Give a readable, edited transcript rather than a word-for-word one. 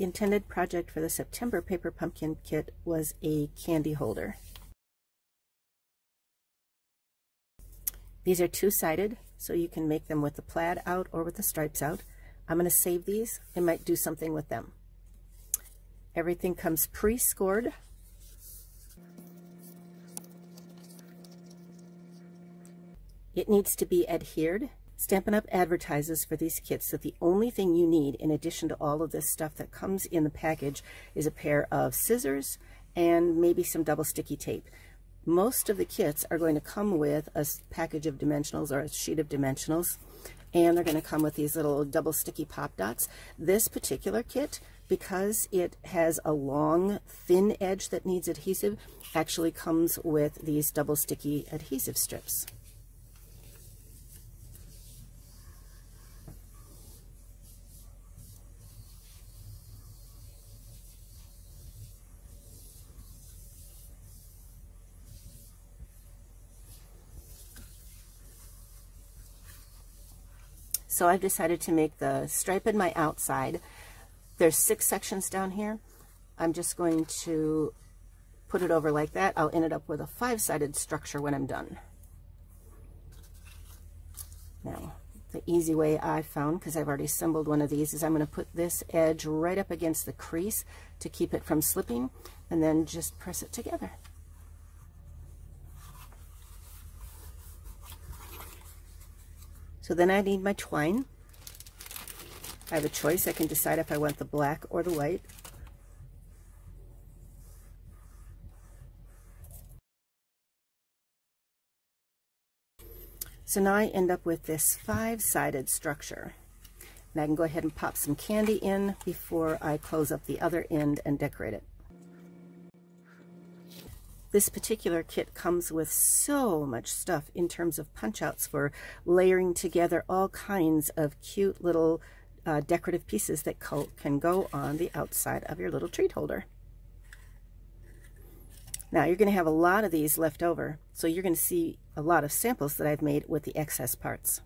The intended project for the September Paper Pumpkin kit was a candy holder. These are two-sided, so you can make them with the plaid out or with the stripes out. I'm going to save these. I might do something with them. Everything comes pre-scored. It needs to be adhered. Stampin' Up! Advertises for these kits that the only thing you need, in addition to all of this stuff that comes in the package, is a pair of scissors and maybe some double sticky tape. Most of the kits are going to come with a package of dimensionals or a sheet of dimensionals, and they're going to come with these little double sticky pop dots. This particular kit, because it has a long, thin edge that needs adhesive, actually comes with these double sticky adhesive strips. So I've decided to make the stripe in my outside. There's 6 sections down here. I'm just going to put it over like that. I'll end up with a 5-sided structure when I'm done. Now, the easy way I found, because I've already assembled one of these, is I'm going to put this edge right up against the crease to keep it from slipping, and then just press it together. So then I need my twine. I have a choice. I can decide if I want the black or the white. So now I end up with this 5-sided structure. And I can go ahead and pop some candy in before I close up the other end and decorate it. This particular kit comes with so much stuff in terms of punch-outs for layering together all kinds of cute little decorative pieces that can go on the outside of your little treat holder. Now you're going to have a lot of these left over, so you're going to see a lot of samples that I've made with the excess parts.